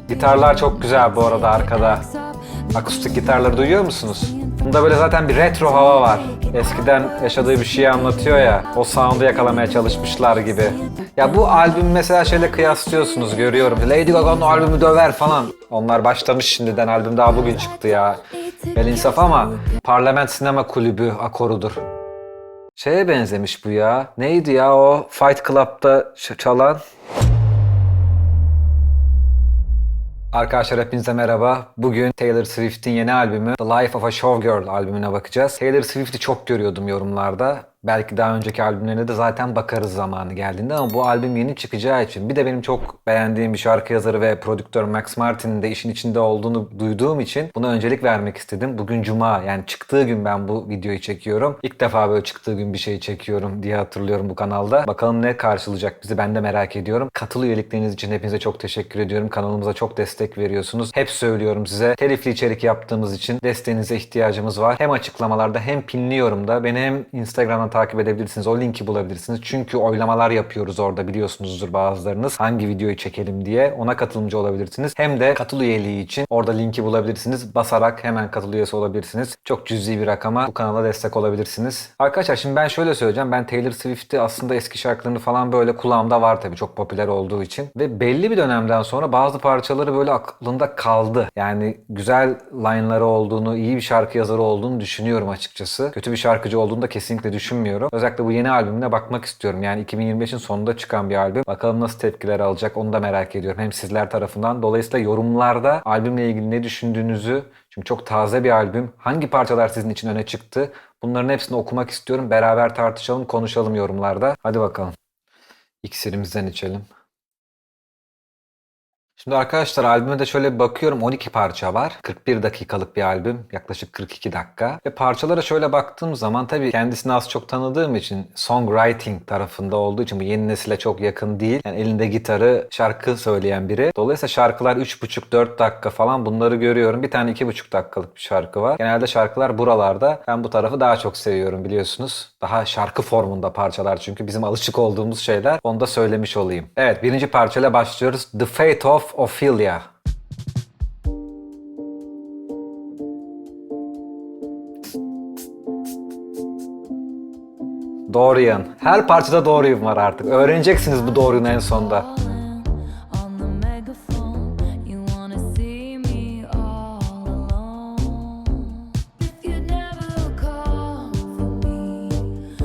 Gitarlar çok güzel bu arada arkada. Akustik gitarları duyuyor musunuz? Bunda böyle zaten bir retro hava var. Eskiden yaşadığı bir şeyi anlatıyor ya. O sound'u yakalamaya çalışmışlar gibi. Ya bu albüm mesela şeyle kıyaslıyorsunuz, görüyorum. Lady Gaga'nın albümü döver falan. Onlar başlamış şimdiden, albüm daha bugün çıktı ya. El insaf ama Parlament Sinema Kulübü akorudur. Şeye benzemiş bu ya. Neydi ya o Fight Club'da çalan? Arkadaşlar hepinize merhaba. Bugün Taylor Swift'in yeni albümü The Life of a Showgirl albümüne bakacağız. Taylor Swift'i çok görüyordum yorumlarda. Belki daha önceki albümlerine de zaten bakarız zamanı geldiğinde ama bu albüm yeni çıkacağı için, bir de benim çok beğendiğim bir şarkı yazarı ve prodüktör Max Martin'in de işin içinde olduğunu duyduğum için buna öncelik vermek istedim. Bugün Cuma, yani çıktığı gün ben bu videoyu çekiyorum. İlk defa böyle çıktığı gün bir şey çekiyorum diye hatırlıyorum bu kanalda. Bakalım ne karşılayacak bizi, ben de merak ediyorum. Katıl üyelikleriniz için hepinize çok teşekkür ediyorum. Kanalımıza çok destek veriyorsunuz. Hep söylüyorum size, telifli içerik yaptığımız için desteğinize ihtiyacımız var. Hem açıklamalarda hem pinli yorumda beni hem Instagram'dan takip edebilirsiniz. O linki bulabilirsiniz. Çünkü oylamalar yapıyoruz orada, biliyorsunuzdur bazılarınız. Hangi videoyu çekelim diye. Ona katılımcı olabilirsiniz. Hem de katıl üyeliği için orada linki bulabilirsiniz. Basarak hemen katıl üyesi olabilirsiniz. Çok cüzi bir rakama bu kanala destek olabilirsiniz. Arkadaşlar şimdi ben şöyle söyleyeceğim. Ben Taylor Swift'i aslında eski şarkılarını falan böyle kulağımda var tabii, çok popüler olduğu için. Ve belli bir dönemden sonra bazı parçaları böyle aklımda kaldı. Yani güzel line'ları olduğunu, iyi bir şarkı yazarı olduğunu düşünüyorum açıkçası. Kötü bir şarkıcı olduğunu da kesinlikle düşünmüyorum. Özellikle bu yeni albümüne bakmak istiyorum. Yani 2025'in sonunda çıkan bir albüm. Bakalım nasıl tepkiler alacak, onu da merak ediyorum. Hem sizler tarafından. Dolayısıyla yorumlarda albümle ilgili ne düşündüğünüzü, çünkü çok taze bir albüm, hangi parçalar sizin için öne çıktı, bunların hepsini okumak istiyorum. Beraber tartışalım, konuşalım yorumlarda. Hadi bakalım. İksirimizden içelim. Şimdi arkadaşlar albüme de şöyle bir bakıyorum, 12 parça var. 41 dakikalık bir albüm, yaklaşık 42 dakika. Ve parçalara şöyle baktığım zaman, tabii kendisini az çok tanıdığım için, songwriting tarafında olduğu için bu yeni nesile çok yakın değil. Yani elinde gitarı, şarkı söyleyen biri. Dolayısıyla şarkılar 3,5-4 dakika falan, bunları görüyorum. Bir tane 2,5 dakikalık bir şarkı var. Genelde şarkılar buralarda. Ben bu tarafı daha çok seviyorum, biliyorsunuz. Daha şarkı formunda parçalar, çünkü bizim alışık olduğumuz şeyler. Onu da söylemiş olayım. Evet, birinci parçayla başlıyoruz. The Fate of Ophelia. Dorian. Her parçada Dorian var artık. Öğreneceksiniz bu Dorian'ı en sonda.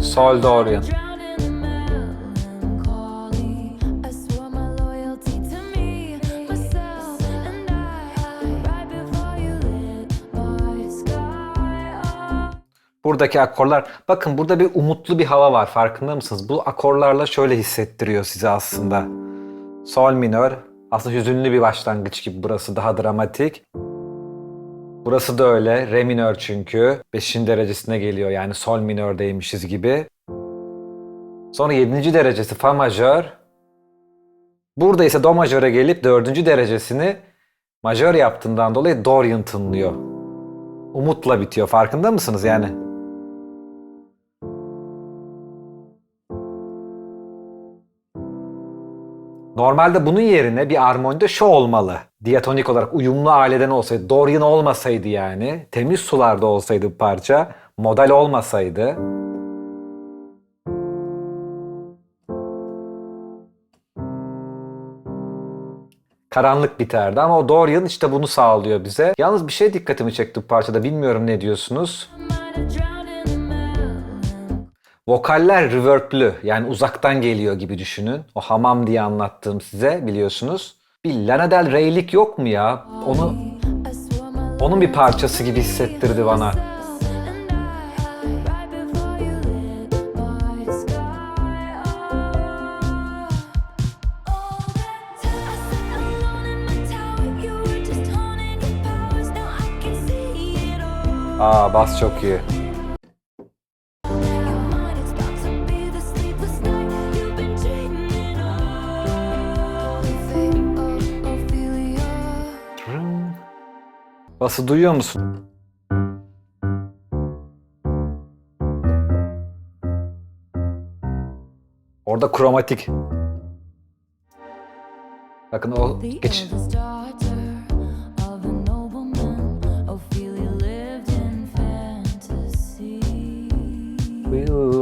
Sol Dorian. Buradaki akorlar, bakın burada bir umutlu bir hava var, farkında mısınız? Bu akorlarla şöyle hissettiriyor size aslında. Sol minör, aslında hüzünlü bir başlangıç gibi, burası daha dramatik. Burası da öyle, re minör çünkü 5. derecesine geliyor, yani sol minördeymişiz gibi. Sonra 7. derecesi fa majör. Burada ise do majöre gelip 4. derecesini majör yaptığından dolayı Dorian tınlıyor. Umutla bitiyor, farkında mısınız yani? Normalde bunun yerine bir armonide şu olmalı. Diatonik olarak uyumlu aileden olsaydı, Dorian olmasaydı yani, temiz sularda olsaydı bu parça, modal olmasaydı. Karanlık biterdi ama o Dorian işte bunu sağlıyor bize. Yalnız bir şey dikkatimi çekti bu parçada, bilmiyorum ne diyorsunuz? Vokaller reverblü, yani uzaktan geliyor gibi düşünün. O hamam diye anlattığım size, biliyorsunuz. Bir Lana Del Rey'lik yok mu ya? Onun bir parçası gibi hissettirdi bana. Aa, bas çok iyi. Bası duyuyor musun? Orada kromatik. Bakın o geç.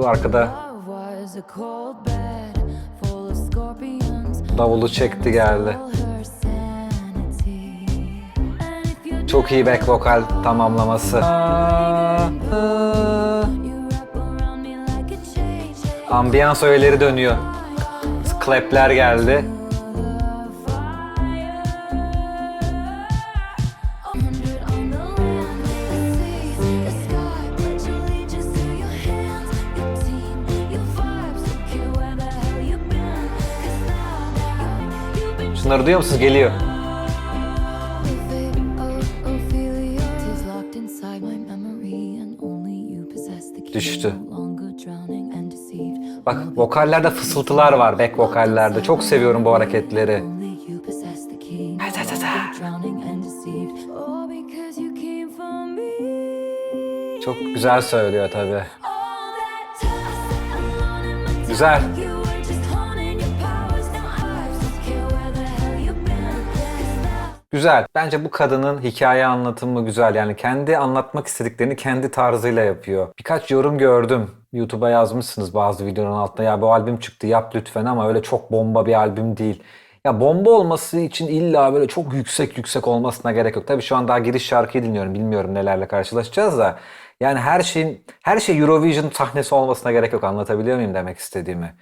arkada davulu çekti geldi. Çok iyi back vokal tamamlaması. Ambiyans öğeleri dönüyor. Clap'ler geldi. Şunları duyuyor musunuz? Geliyor. Düştü. Bak vokallerde fısıltılar var, back vokallerde. Çok seviyorum bu hareketleri. Çok güzel söylüyor tabii. Güzel. Güzel. Bence bu kadının hikaye anlatımı güzel. Yani kendi anlatmak istediklerini kendi tarzıyla yapıyor. Birkaç yorum gördüm. YouTube'a yazmışsınız bazı videonun altına. Ya bu albüm çıktı yap lütfen ama öyle çok bomba bir albüm değil. Ya bomba olması için illa böyle çok yüksek olmasına gerek yok. Tabii şu an daha giriş şarkıyı dinliyorum. Bilmiyorum nelerle karşılaşacağız da. Yani her şey Eurovision sahnesi olmasına gerek yok. Anlatabiliyor muyum demek istediğimi?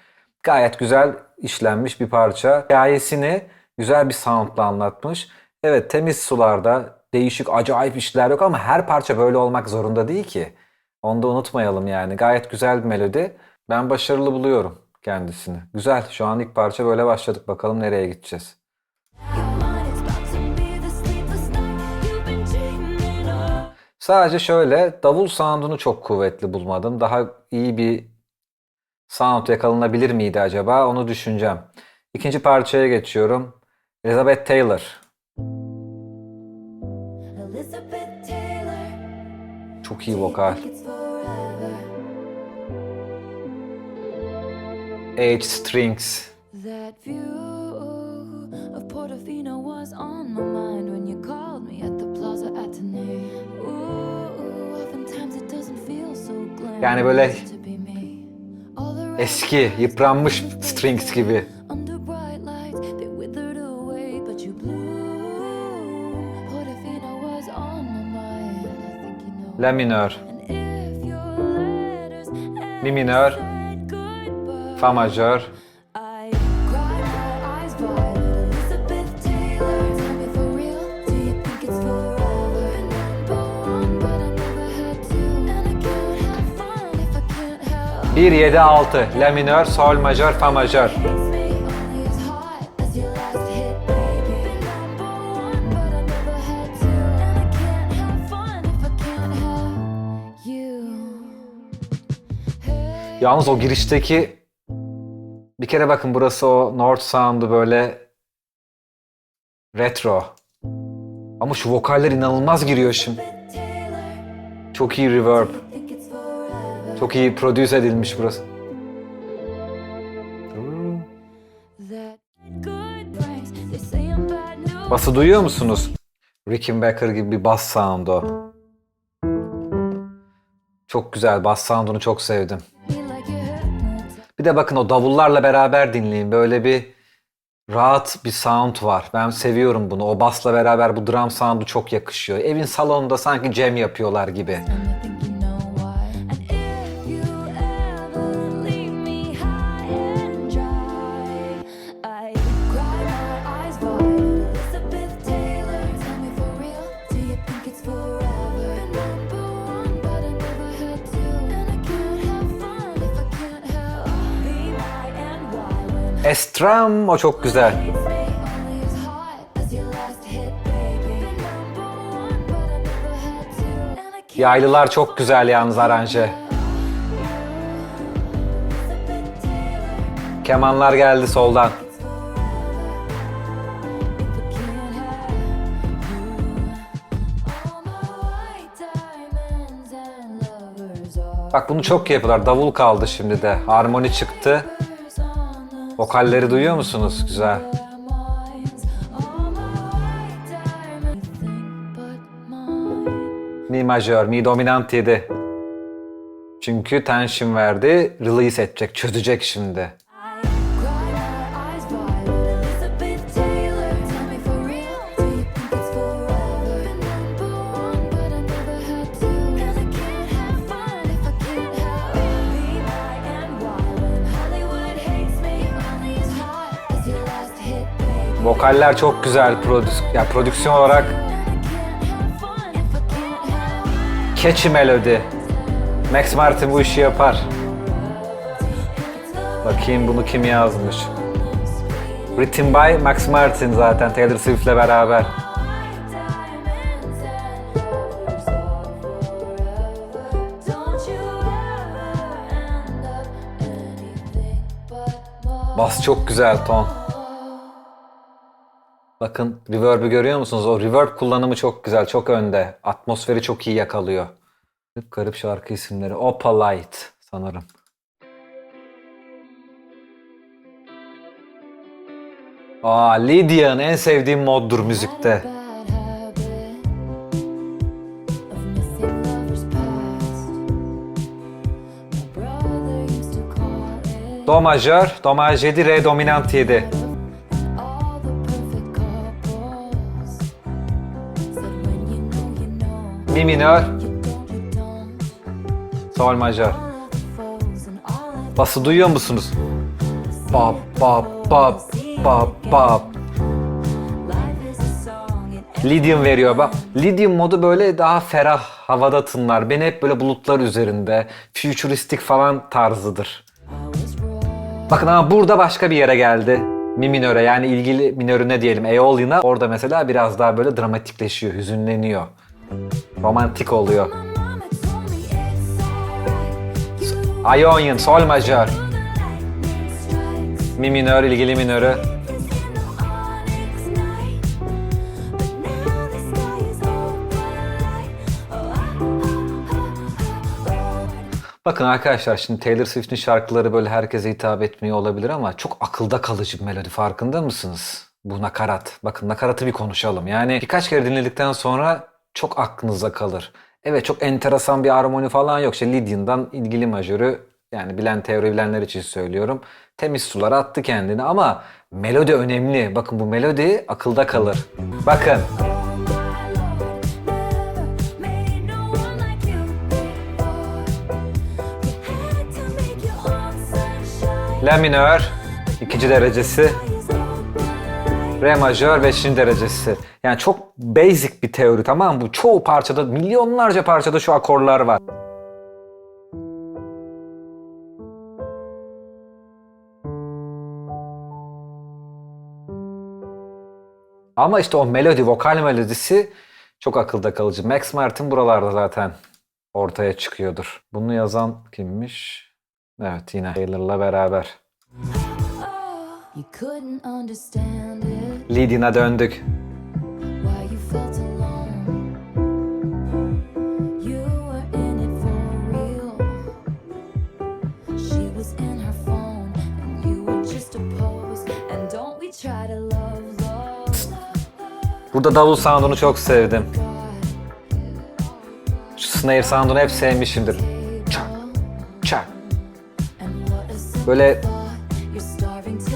Gayet güzel işlenmiş bir parça. Hikayesini güzel bir soundla anlatmış. Evet temiz sularda değişik acayip işler yok ama her parça böyle olmak zorunda değil ki. Onu da unutmayalım yani. Gayet güzel bir melodi. Ben başarılı buluyorum kendisini. Güzel. Şu an ilk parça böyle başladık. Bakalım nereye gideceğiz. Sadece şöyle davul sound'unu çok kuvvetli bulmadım. Daha iyi bir sound yakalanabilir miydi acaba? Onu düşüneceğim. İkinci parçaya geçiyorum. Elizabeth Taylor. Çok iyi vokal. H Strings. Yani böyle eski, yıpranmış strings gibi. La minör, mi minör, fa majör. Bir 7 6 la minör, sol majör, fa majör. Yalnız o girişteki bir kere bakın burası o North Sound'u böyle retro. Ama şu vokaller inanılmaz giriyor şimdi. Çok iyi reverb. Çok iyi produce edilmiş burası. Bası duyuyor musunuz? Rickenbacker gibi bir bass sound o. Çok güzel. Bass sound'unu çok sevdim. Bir de bakın o davullarla beraber dinleyin. Böyle bir rahat bir sound var. Ben seviyorum bunu. O bassla beraber bu drum sound'u çok yakışıyor. Evin salonunda sanki jam yapıyorlar gibi. Estram o çok güzel. Yaylılar çok güzel yalnız aranje. Kemanlar geldi soldan. Bak bunu çok yapıyorlar. Davul kaldı şimdi de. Harmoni çıktı. Vokalleri duyuyor musunuz? Güzel. Mi majör, mi dominant 7. Çünkü tension verdi. Release edecek, çözecek şimdi. Vokaller çok güzel, prodüksiyon olarak catchy melodi. Max Martin bu işi yapar. Bakayım bunu kim yazmış? Written by Max Martin zaten Taylor Swift'le beraber. Bas çok güzel ton. Bakın reverb'ü görüyor musunuz? O reverb kullanımı çok güzel, çok önde. Atmosferi çok iyi yakalıyor. Garip şarkı isimleri. Opalite sanırım. Lydia'nın en sevdiğim moddur müzikte. Do majör, do maj 7, re dominant 7. Mi minör, sol majör. Bası duyuyor musunuz? Bap bap bap bap bap. Lydian veriyor bak. Lydian modu böyle daha ferah havada tınlar. Beni hep böyle bulutlar üzerinde, futuristik falan tarzıdır. Bakın ama burada başka bir yere geldi. Mi minöre yani ilgili minörüne diyelim. Aeolian'a orada mesela biraz daha böyle dramatikleşiyor, hüzünleniyor. Romantik oluyor. Ionian, sol majör. Mi minör, ilgili minörü. Bakın arkadaşlar şimdi Taylor Swift'in şarkıları böyle herkese hitap etmiyor olabilir ama çok akılda kalıcı bir melodi, farkında mısınız? Bu nakarat. Bakın nakaratı bir konuşalım. Yani birkaç kere dinledikten sonra çok aklınıza kalır. Evet çok enteresan bir armoni falan yok. İşte Lydian'dan ilgili majörü yani teori bilenler için söylüyorum. Temiz sulara attı kendini ama melodi önemli. Bakın bu melodi akılda kalır. Bakın. La minör 2. derecesi. Re majör 5. derecesi. Yani çok basic bir teori, tamam mı? Bu çoğu parçada, milyonlarca parçada şu akorlar var. Ama işte o melodi, vokal melodisi çok akılda kalıcı. Max Martin buralarda zaten ortaya çıkıyordur. Bunu yazan kimmiş? Evet yine Taylor'la beraber. Lydian'a döndük. Burada davul sound'unu çok sevdim. Şu snare sound'unu hep sevmişimdir. Çak, çak. Böyle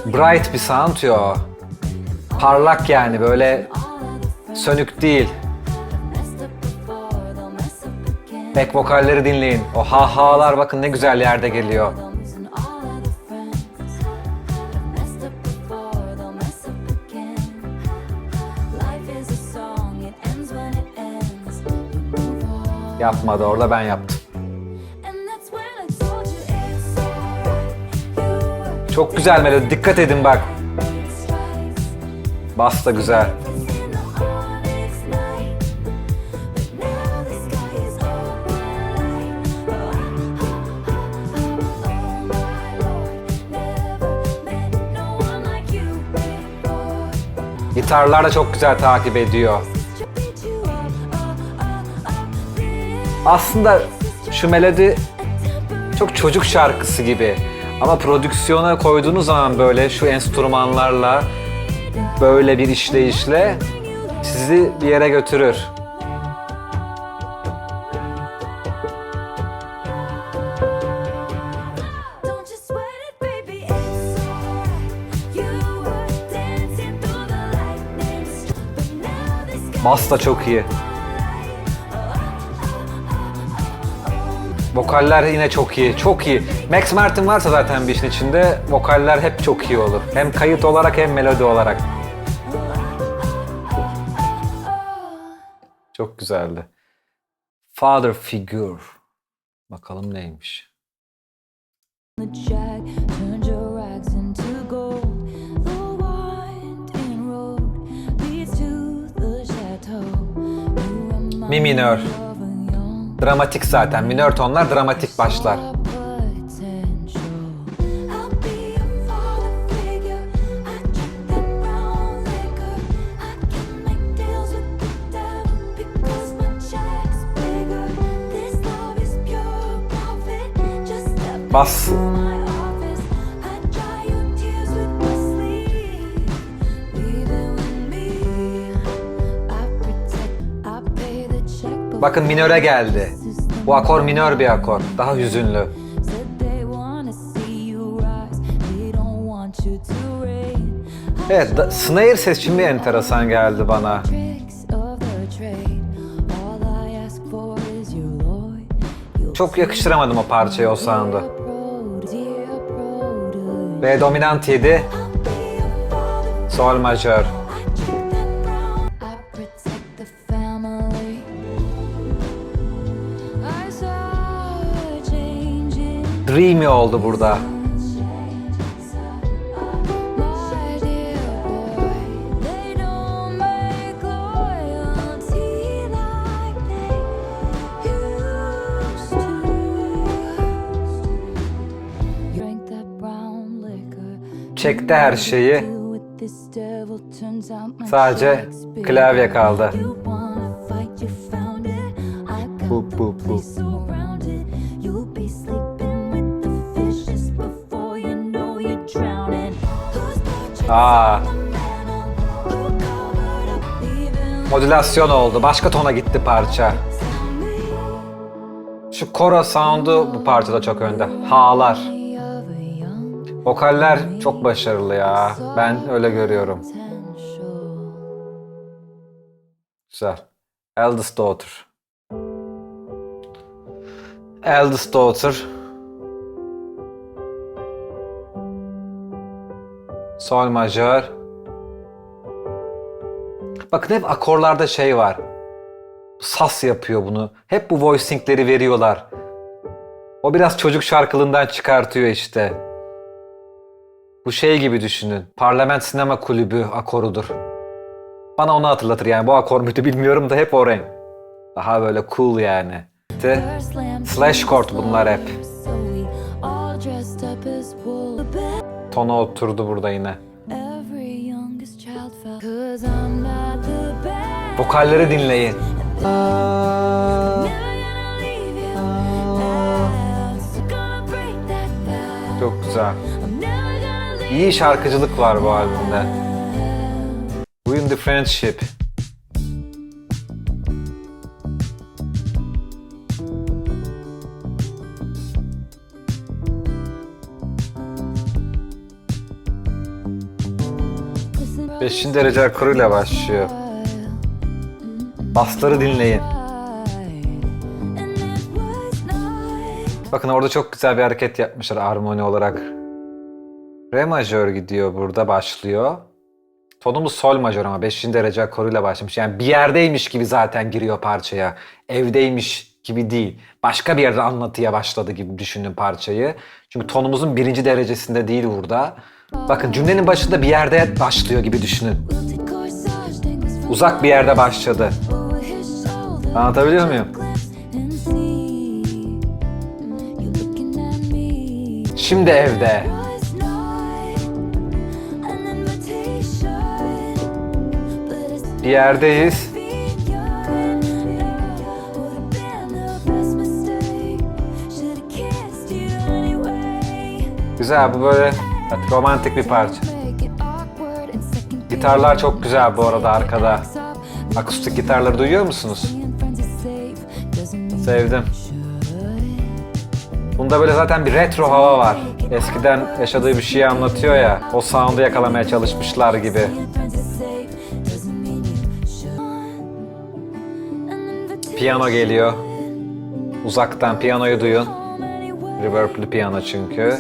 bright bir sound ya. Parlak yani, böyle sönük değil. Back vokalleri dinleyin. O ha-halar bakın ne güzel yerde geliyor. Yapmadı orada, ben yaptım. Çok güzel melodi, dikkat edin bak. Bas da güzel. Gitarlar da çok güzel takip ediyor. Aslında şu melodi çok çocuk şarkısı gibi. Ama prodüksiyona koyduğunuz zaman böyle şu enstrümanlarla, böyle bir işleyişle sizi bir yere götürür. Bas da çok iyi. Vokaller yine çok iyi, çok iyi. Max Martin varsa zaten bir işin içinde vokaller hep çok iyi olur. Hem kayıt olarak hem melodi olarak. Çok güzeldi. Father Figure. Bakalım neymiş. Mi minör. Dramatik zaten. Minör tonlar dramatik başlar. Bas. Bakın minöre geldi. Bu akor minör bir akor. Daha hüzünlü. Evet, snare seçimi enteresan geldi bana. Çok yakıştıramadım o parçayı, o sound'u. Re dominant 7. Sol majör. Dreamy oldu burada. Çekti her şeyi. Sadece klavye kaldı. Bu. Modülasyon oldu. Başka tona gitti parça. Şu koro sound'u bu parçada çok önde. Ha'lar. Vokaller çok başarılı ya. Ben öyle görüyorum. Güzel. Eldest Daughter. Eldest Daughter. Sol majör. Bakın hep akorlarda şey var. Sas yapıyor bunu. Hep bu voicingleri veriyorlar. O biraz çocuk şarkılığından çıkartıyor işte. Bu şey gibi düşünün. Parlament Sinema Kulübü akorudur. Bana onu hatırlatır yani. Bu akor muydu bilmiyorum da hep o renk. Daha böyle cool yani. Slash chord bunlar hep. Tona oturdu burada yine. Vokalleri dinleyin. Çok güzel. İyi şarkıcılık var bu albümde. Win the Friendship. Beşinci derece akoruyla başlıyor. Basları dinleyin. Bakın orada çok güzel bir hareket yapmışlar armoni olarak. Re majör gidiyor, burada başlıyor. Tonumuz sol majör ama 5. derece akoruyla başlamış. Yani bir yerdeymiş gibi zaten giriyor parçaya. Evdeymiş gibi değil. Başka bir yerde anlatıya başladı gibi düşünün parçayı. Çünkü tonumuzun 1. derecesinde değil burada. Bakın cümlenin başında bir yerde başlıyor gibi düşünün. Uzak bir yerde başladı. Anlatabiliyor muyum? Şimdi evde. Bir yerdeyiz. Güzel, bu böyle romantik bir parça. Gitarlar çok güzel bu arada arkada. Akustik gitarları duyuyor musunuz? Sevdim. Bunda böyle zaten bir retro hava var. Eskiden yaşadığı bir şeyi anlatıyor ya. O sound'u yakalamaya çalışmışlar gibi. Piyano geliyor. Uzaktan piyanoyu duyun. Reverb'lü piyano çünkü.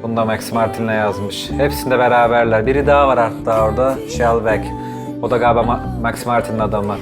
Bunu da Max Martin'le yazmış. Hepsinde beraberler. Biri daha var hatta orada. Shellback. O da galiba Max Martin'in adamı.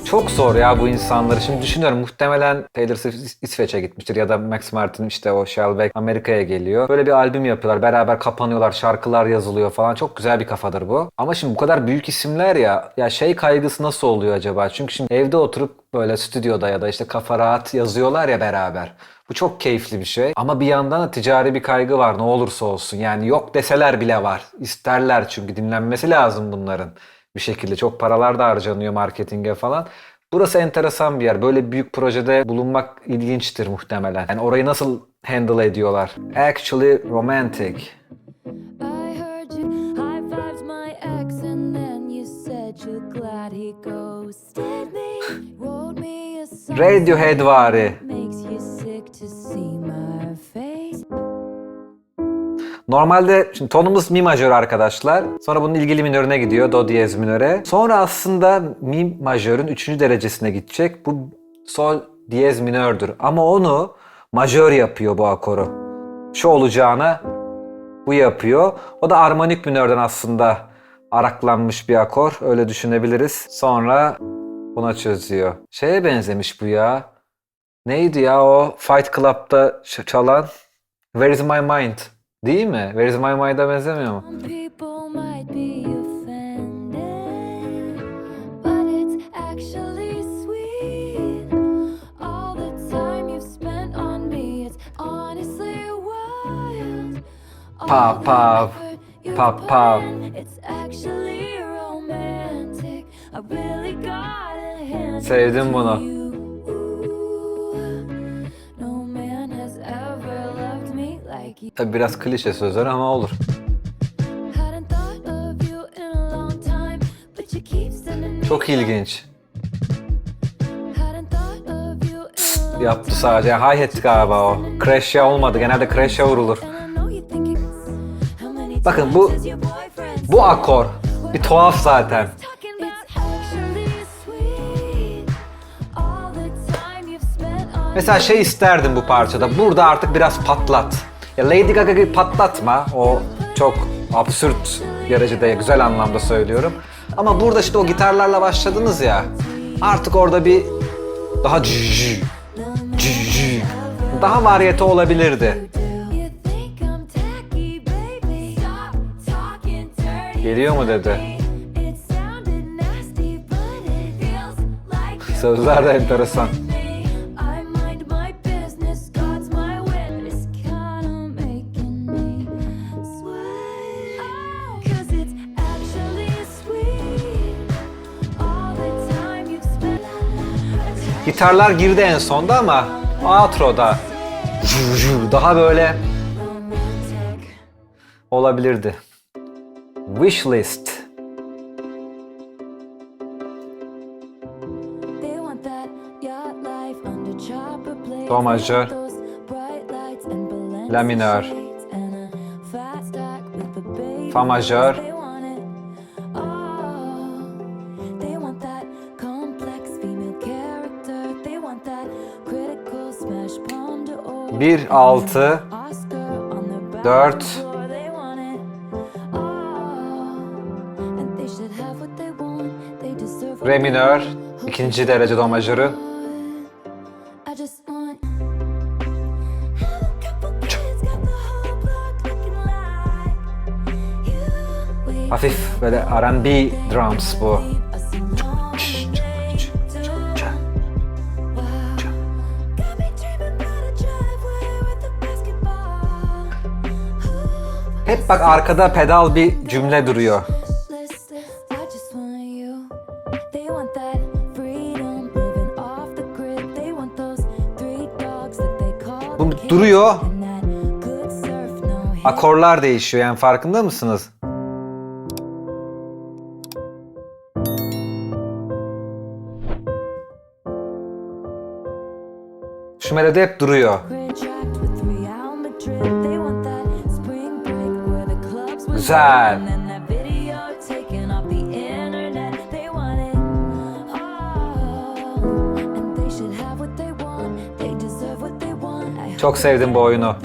Çok zor ya bu insanları. Şimdi düşünüyorum, muhtemelen Taylor Swift İsveç'e gitmiştir ya da Max Martin işte o Shellback Amerika'ya geliyor. Böyle bir albüm yapıyorlar. Beraber kapanıyorlar. Şarkılar yazılıyor falan. Çok güzel bir kafadır bu. Ama şimdi bu kadar büyük isimler ya şey kaygısı nasıl oluyor acaba? Çünkü şimdi evde oturup böyle stüdyoda ya da işte kafa rahat yazıyorlar ya beraber. Bu çok keyifli bir şey. Ama bir yandan da ticari bir kaygı var ne olursa olsun. Yani yok deseler bile var. İsterler çünkü dinlenmesi lazım bunların. Bir şekilde çok paralar da harcanıyor marketinge falan. Burası enteresan bir yer. Böyle büyük projede bulunmak ilginçtir muhtemelen. Yani orayı nasıl handle ediyorlar? Actually romantic. I heard you high-fived my ex and then you said you're glad he ghosted me. Wrote me a song Radiohead vari. makes you sick to see my face. Normalde şimdi tonumuz mi majör arkadaşlar. Sonra bunun ilgili minörüne gidiyor. Do diyez minöre. Sonra aslında mi majörün 3. derecesine gidecek. Bu sol diyez minördür. Ama onu majör yapıyor bu akoru. Şu olacağına bu yapıyor. O da armonik minörden aslında araklanmış bir akor. Öyle düşünebiliriz. Sonra buna çözüyor. Şeye benzemiş bu ya. Neydi ya o Fight Club'da çalan? Where is my mind? Değil mi? Where is my mind'a benzemiyor mu? Some people might be offended, but it's actually sweet. All the time you've spent on me, it's honestly wild. Pa, pa, pa, pa. It's actually romantic. I really gotta hand it Sevdim to bunu. you. No man has ever loved me like you. Tabi biraz klişe sözler ama olur. Hadn't thought of you in a long time, but you keep sending me. Çok ilginç. Hadn't thought of you in a long Yaptı sadece. Hi-hat galiba o. Crash'e olmadı. Genelde crash'e vurulur. time. I know you think it's how many Bakın times has your boyfriend bu akor bir tuhaf zaten. talking about it's actually sweet. All the time you've spent on Mesela şey isterdim bu parçada. Burada artık biraz patlat. Ya Lady Gaga gibi patlatma. O çok absürt derecede güzel anlamda söylüyorum. Ama burada işte o gitarlarla başladınız ya. Artık orada bir daha daha varyete olabilirdi. You think I'm tacky, baby? Stop talking dirty. Geliyor mu dedi. It sounded nasty, but it feels like Sözler de enteresan. I mind my business, God's my witness, kinda making me sweat. 'Cause it's actually sweet. All the time you've spent. Gitarlar girdi en sonda ama outro'da daha böyle Romantic. olabilirdi. Wishlist. They want that yacht life under chopper blades. Do majör. Those bright lights and Balenciaga La minör. shades and a fat stack with the baby Fa majör. face. They want it all. They want that complex female character. They want that critical smash palm d'or. 1, 6, Oscar on the back 4. floor. They want it all. And they should have what they want. They deserve what Re they minör. want. 2. derece do majörü. I just want have a couple kids, got the whole block looking like you. We Hafif böyle R&B drums bu. a long way to wow. Got me dreaming about a driveway with a basketball hoop. Hep bak arkada pedal bir cümle duruyor. List, I just want you. They want that freedom, living off the grid. They want those 3 dogs that they call Bu kids. duruyor. And that good surf, no hate. Akorlar değişiyor yani farkında mısınız? Şu melodi hep duruyor. Güzel. Çok sevdim bu oyunu.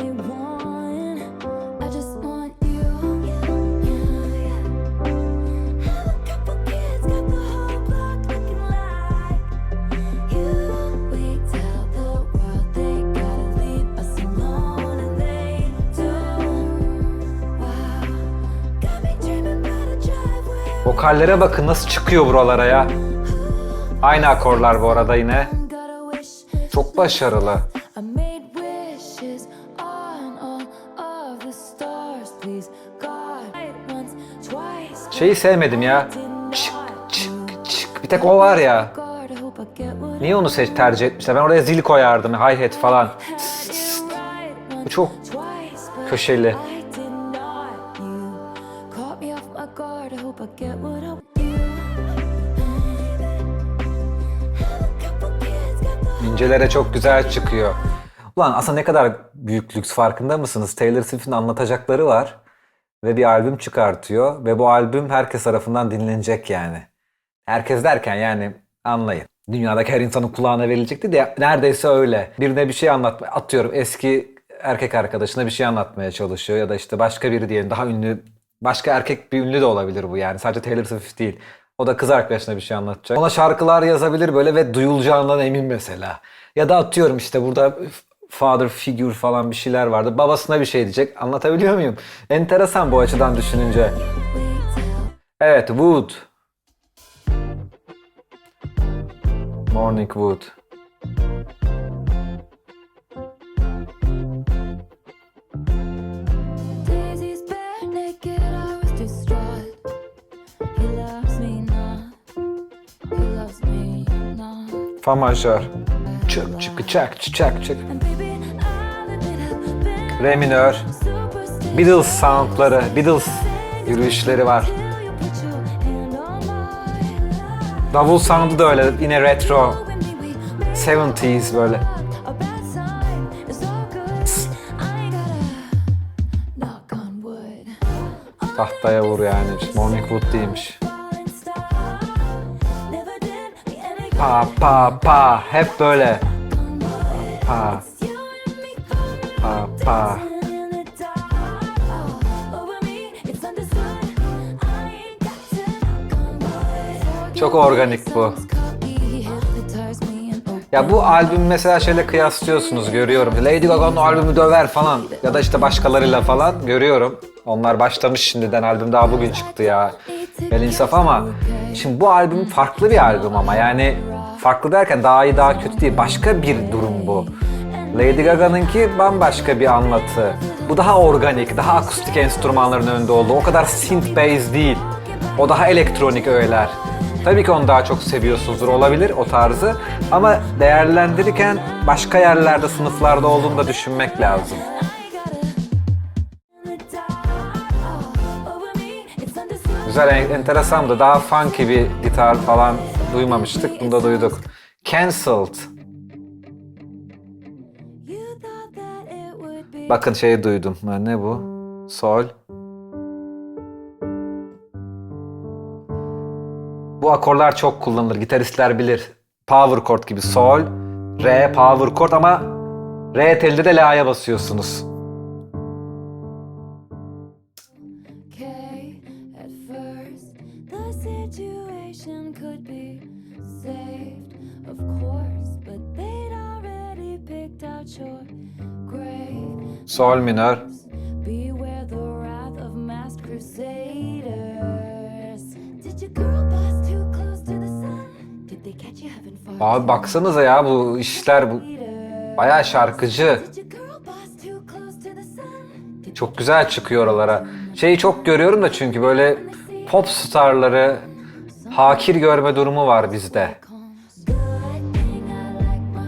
Vokallere bakın nasıl çıkıyor buralara ya. Aynı akorlar bu arada yine. Çok başarılı. Şeyi sevmedim ya. Çık çık çık. Bir tek o var ya. Niye onu tercih etmişler? Ben oraya zil koyardım. Hi-hat falan. Bu çok köşeli. İncelere çok güzel çıkıyor. Ulan aslında ne kadar büyük lüks farkında mısınız? Taylor Swift'in anlatacakları var. Ve bir albüm çıkartıyor. Ve bu albüm herkes tarafından dinlenecek yani. Herkes derken yani anlayın. Dünyadaki her insanın kulağına verilecekti de neredeyse öyle. Birine bir şey atıyorum eski erkek arkadaşına bir şey anlatmaya çalışıyor. Ya da işte başka biri diyelim daha ünlü, başka erkek bir ünlü de olabilir bu yani. Sadece Taylor Swift değil. O da kız arkadaşına bir şey anlatacak. Ona şarkılar yazabilir böyle ve duyulacağından emin mesela. Ya da atıyorum işte burada father figure falan bir şeyler vardı. Babasına bir şey diyecek. Anlatabiliyor muyum? Enteresan bu açıdan düşününce. Evet, Wood. Morning Wood. Fa majör. Çık çık çak çak çak. Re minör. Beatles soundları, Beatles yürüyüşleri var. Davul soundu da öyle, yine retro. 70s böyle. Tahtaya vur yani. Morning Wood değilmiş. Pa pa pa. Hep böyle. Pa. Pa pa. Çok organik bu. Ya bu albüm mesela şöyle kıyaslıyorsunuz görüyorum. Lady Gaga'nın albümü döver falan. Ya da işte başkalarıyla falan görüyorum. Onlar başlamış şimdiden, albüm daha bugün çıktı ya. El insaf ama şimdi bu albüm farklı bir albüm ama yani farklı derken daha iyi daha kötü değil. Başka bir durum bu. Lady Gaga'nınki bambaşka bir anlatı. Bu daha organik, daha akustik enstrümanların önünde olduğu. O kadar synth bass değil. O daha elektronik öğeler. Tabii ki onu daha çok seviyorsunuzdur, olabilir o tarzı. Ama değerlendirirken başka yerlerde, sınıflarda olduğunu da düşünmek lazım. Güzel, enteresandı. Daha funky bir gitar falan duymamıştık. Bunu da duyduk. Cancelled. Bakın şeyi duydum. Ne bu? Sol. Bu akorlar çok kullanılır. Gitaristler bilir. Power chord gibi. Sol, re, power chord ama re telde de la'ya basıyorsunuz. Sol minör. Abi baksanıza ya, bu işler bu bayağı şarkıcı. Çok güzel çıkıyor oralara. Şeyi çok görüyorum da çünkü böyle pop starları hakir görme durumu var bizde.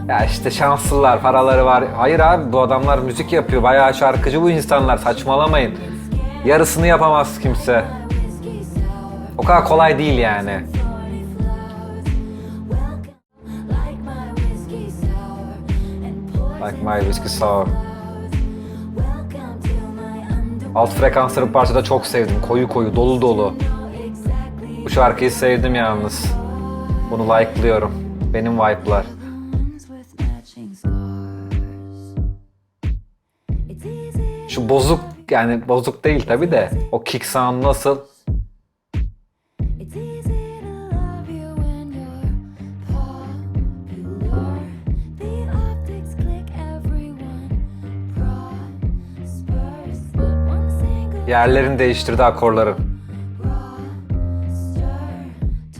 Ya işte şanslılar, paraları var. Hayır abi, bu adamlar müzik yapıyor. Bayağı şarkıcı bu insanlar. Saçmalamayın. Yarısını yapamaz kimse. O kadar kolay değil yani. Like My Whiskey Sour. Welcome to my underworld. Alt frekansları bu parçada çok sevdim. Koyu koyu, dolu dolu. Exactly Bu şarkıyı sevdim yalnız. Bunu like'lıyorum. Benim vibe'lar. ones with matching scars. It's easy. Şu bozuk, yani bozuk değil tabi de. O kick sound nasıl? It's easy to love you when you're popular. The optics click, everyone prospers. But one single Yerlerini değiştirdi akorların. roster,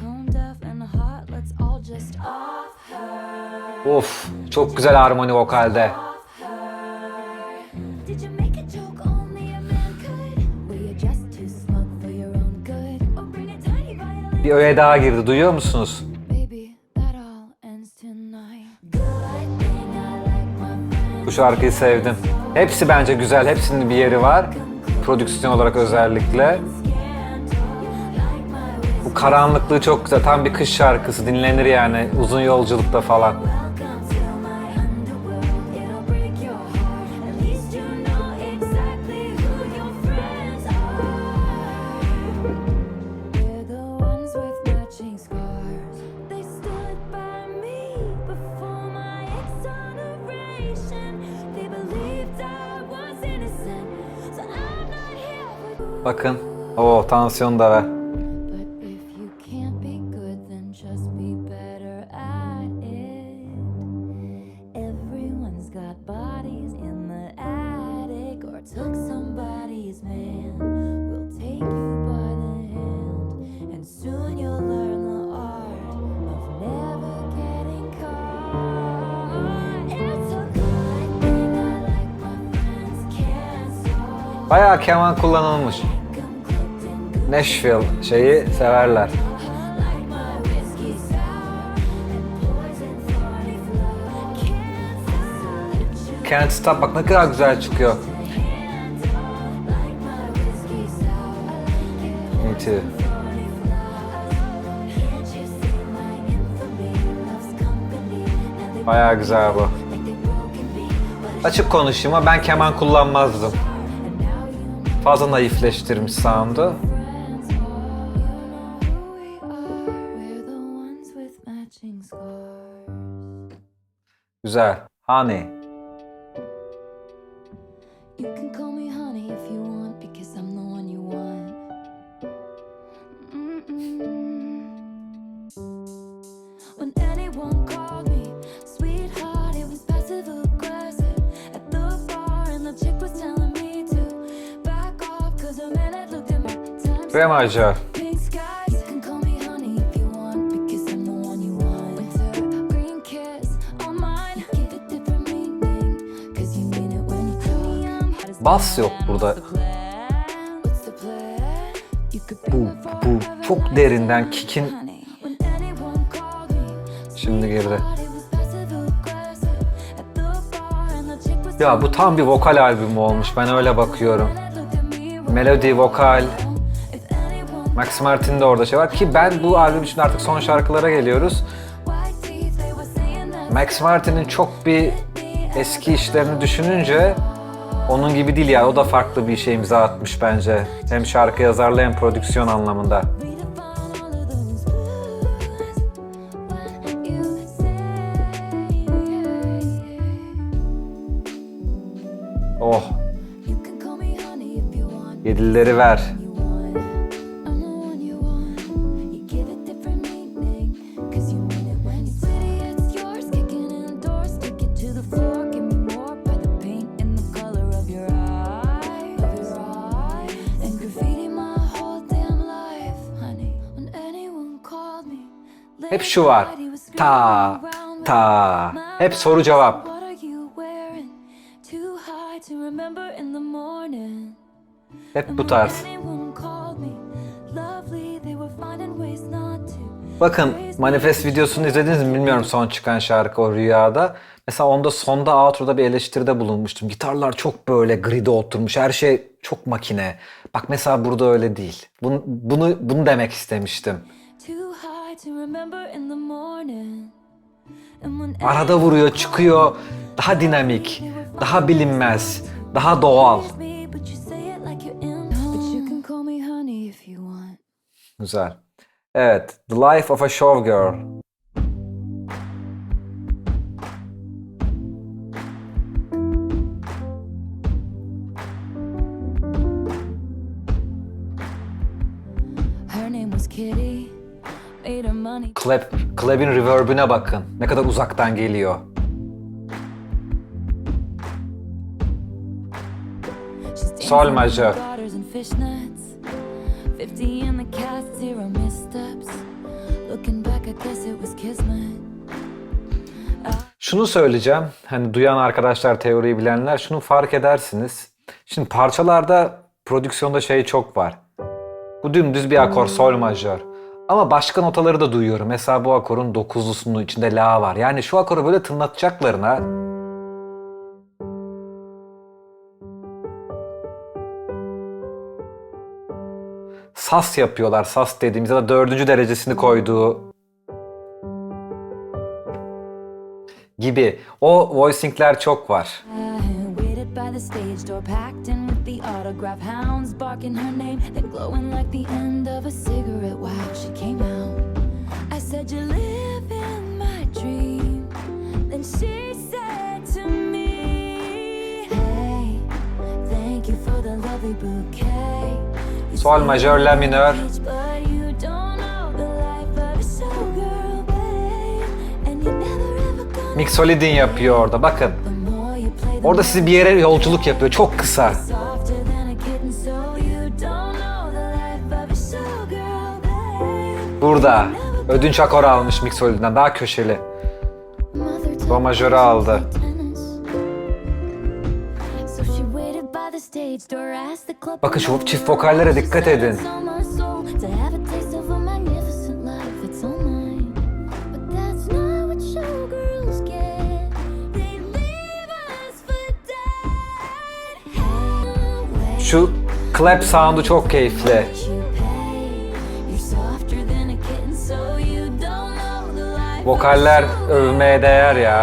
tone deaf and hot, let's all just off her. Of, çok güzel harmoni vokalde. Did you make a joke only a man could? Were you just too smug for your own good? Or bring a tiny violin? Bir öğe daha girdi, duyuyor musunuz? Baby, that all ends tonight. Good thing I like my friends. Bu şarkıyı sevdim. Hepsi bence güzel, hepsinin bir yeri var. Prodüksiyon olarak özellikle. Bu karanlıklığı çok güzel. Tam bir kış şarkısı, dinlenir yani uzun yolculukta falan. Welcome to my underworld. It'll break your heart. At least you know exactly who your friends are. We're the ones with matching scars. They stood by me before my exoneration. They believed I was innocent, so I'm not here with. Bakın. Oo, tansiyon da ver. But if you can't be good, then just be better at it. Everyone's got bodies in the attic or took somebody's man. We'll take you by the hand, and soon you'll learn the art of never getting caught. It's a good thing I like my friends can't solve. Bayağı keman kullanılmış. Nashville şeyi severler. Like my whiskey sour and poison thorny flow. Can't Can't Stop, bak ne kadar güzel çıkıyor. handle like my whiskey sour. Me too. Can't you see my infamy? Love's company and they Bayağı güzel bu. like they broken me, but Açık konuşayım ama ben keman kullanmazdım. and now you know Fazla naifleştirmiş sound'u. friends are. You know who we are. We're the ones with matching scars. Güzel. Honey. You can call me honey if you want, because I'm the one you want. When anyone called me sweetheart, it was passive aggressive. At the bar, and the chick was telling me to back off, cause a man had looked at me. Times Re majör. pink skies. You can call me honey if you want, because I'm the one you want. Winter green kiss on mine. Give it different meaning, cause you mean it when you tell me I'm hot as Bas yok burada. What's the plan? You could be Bu, my bu forever çok derinden kick'in honey. When anyone called me, şimdi girdi. it was passive aggressive. At the bar, and the chick was Ya bu tam bir vokal albümü olmuş. Ben öyle bakıyorum. Melodi, vokal. if anyone Max Martin de orada şey var ki ben bu albüm için artık son şarkılara geliyoruz. white teeth, they were saying that Max Martin'in çok bir eski işlerini düşününce onun gibi değil ya. O da farklı bir şey imza atmış bence. Hem şarkı yazarlığı hem prodüksiyon anlamında. redefine all of those blues when you say Oh, you can call me honey if you want. yedileri ver. You want, I'm the one you want. You give it different meaning, cause you mean it when you say it's yours. Kicking in doors, stick it to the floor. Give me more by the paint and the color of your eye, and graffiti my whole damn life, honey. When anyone called me, Hep şu var. Ta, ta. Hep soru cevap. What are you wearing? Too high to remember in the morning. Hep bu tarz. Anyone called me lovely, they were finding ways not to. Bakın Manifest videosunu izlediniz mi bilmiyorum, son çıkan şarkı o Rüyada. Mesela onda sonda outro'da bir eleştiride bulunmuştum. Gitarlar çok böyle gride oturmuş. Her şey çok makine. Bak mesela burada öyle değil. Bunu demek istemiştim. Too high to remember in the morning. And when Arada vuruyor, çıkıyor. daha dinamik, daha bilinmez, daha doğal. But you say it like you're in. But you can call me honey if you want. Güzel. Evet, The Life of a Showgirl. Her name was Kitty. Made her money. Clap'in reverb'üne bakın. Ne kadar uzaktan geliyor. Sol majör. Daughters and fishnets. 50 in the cast, zero missteps. Looking back, I guess it was kismet. Şunu söyleyeceğim. Hani duyan arkadaşlar, teoriyi bilenler şunu fark edersiniz. Şimdi parçalarda, prodüksiyonda şey çok var. Bu dümdüz bir akor, sol majör. Ama başka notaları da duyuyorum. Mesela bu akorun dokuzlusunun içinde la var. Yani şu akoru böyle tınlatacaklarına sas yapıyorlar. Sas dediğimiz ya da dördüncü derecesini koyduğu gibi. O voicingler çok var. Waited by the stage door, packed in with the autograph hounds, barking her name, then glowing like the end of a cigarette. Wow, she came out. I said, "You live in my dream." Then she said to me, "Hey, thank you for the lovely bouquet." You Sol say majör, you're la minör. rich, but you don't know the life of a showgirl, babe. And you never ever gonna Mixolydian yapıyor orada. Bakın. the more you play the Orada sizi bir yere yolculuk yapıyor. Çok kısa. softer than a kitten, so you don't know the life of a showgirl, babe. Burada. Ödünç akor almış Mixolydian'dan. Daha köşeli. Mother told Do me majörü she aldı. played tennis. So she waited by the stage door, asked the club Bakın şu promoter, çift vokallere dikkat she said edin. it's on my soul to have a taste of a magnificent life. It's all mine. But that's not what showgirls get. They leave us for dead. Hey, Şu clap sound'u çok keyifli. what you pay. You're softer than a kitten, so you don't know the life of a Vokaller showgirl. övmeye değer ya.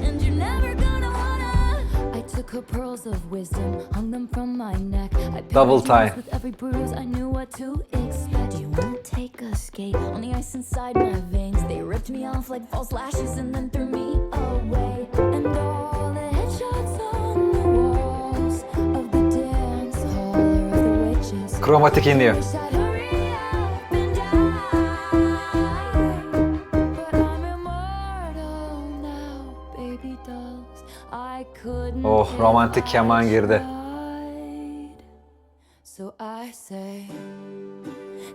And you're never gonna wanna. I took her pearls of wisdom, hung them from my neck. I paid Double my time. dues with every bruise. I knew what to expect. Do you wanna take a skate on the ice inside my veins? They ripped me off like false lashes and then threw me away. And all the headshots on the walls of the dance hall are of the witches. Kromatik iniyor. Wish I'd hurry up and die. But I'm immortal now, baby dolls. I couldn't Oh, if romantik I keman girdi. tried. So I say,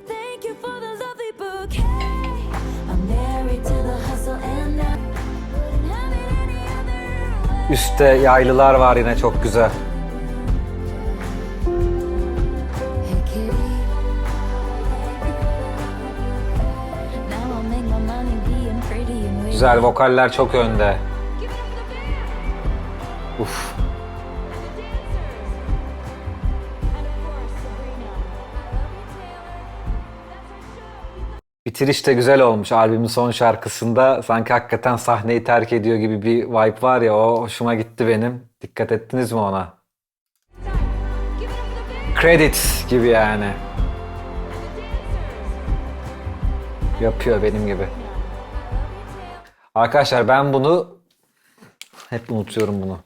thank you for the lovely bouquet. I'm married to the hustle and I wouldn't have it any other way. Üstte yaylılar var yine çok güzel. Hey kitty, now I'll make my money being pretty and waiting. Güzel, vokaller çok önde. Uf. Bitiriş de güzel olmuş. Albümün son şarkısında sanki hakikaten sahneyi terk ediyor gibi bir vibe var ya, o hoşuma gitti benim. Dikkat ettiniz mi ona? Credits gibi yani. Yapıyor benim gibi. Arkadaşlar ben bunu hep unutuyorum bunu.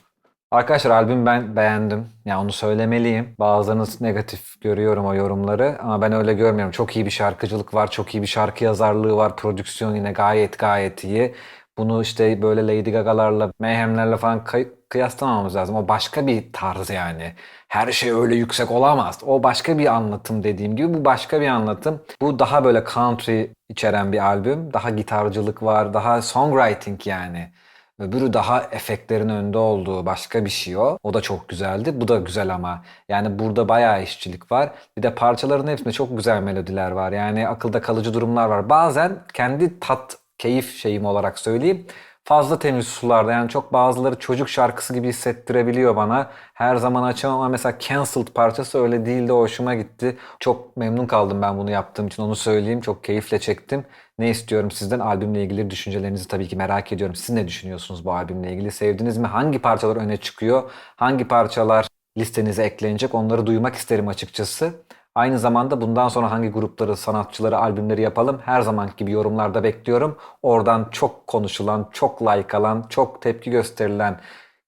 Arkadaşlar albüm ben beğendim. Yani onu söylemeliyim. Bazılarınız negatif görüyorum o yorumları ama ben öyle görmüyorum. Çok iyi bir şarkıcılık var, çok iyi bir şarkı yazarlığı var. Prodüksiyon yine gayet iyi. Bunu işte böyle Lady Gaga'larla, Mayhem'lerle falan kıyaslamamamız lazım. O başka bir tarz yani. Her şey öyle yüksek olamaz. O başka bir anlatım dediğim gibi. Bu başka bir anlatım. Bu daha böyle country içeren bir albüm. Daha gitarcılık var, daha songwriting yani. Öbürü daha efektlerin önde olduğu başka bir şey o. O da çok güzeldi. Bu da güzel ama. Yani burada bayağı işçilik var. Bir de parçaların hepsinde çok güzel melodiler var. Yani akılda kalıcı durumlar var. Bazen kendi tat, keyif şeyim olarak söyleyeyim. fazla temiz sularda. Yani çok bazıları çocuk şarkısı gibi hissettirebiliyor bana. Her zaman açamam ama mesela Cancelled parçası öyle değildi. Hoşuma gitti. Çok memnun kaldım ben bunu yaptığım için, onu söyleyeyim. Çok keyifle çektim. Ne istiyorum sizden? Albümle ilgili düşüncelerinizi tabii ki merak ediyorum. Siz ne düşünüyorsunuz bu albümle ilgili? Sevdiniz mi? Hangi parçalar öne çıkıyor? Hangi parçalar listenize eklenecek? Onları duymak isterim açıkçası. Aynı zamanda bundan sonra hangi grupları, sanatçıları, albümleri yapalım? Her zamanki gibi yorumlarda bekliyorum. Oradan çok konuşulan, çok like alan, çok tepki gösterilen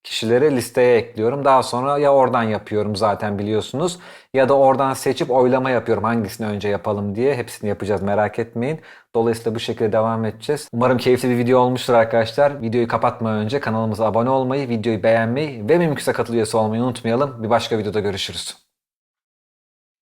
kişileri listeye ekliyorum. Daha sonra ya oradan yapıyorum zaten biliyorsunuz, ya da oradan seçip oylama yapıyorum hangisini önce yapalım diye. Hepsini yapacağız, merak etmeyin. Dolayısıyla bu şekilde devam edeceğiz. Umarım keyifli bir video olmuştur arkadaşlar. Videoyu kapatmadan önce kanalımıza abone olmayı, videoyu beğenmeyi ve mümkünse katıl üyesi olmayı unutmayalım. Bir başka videoda görüşürüz.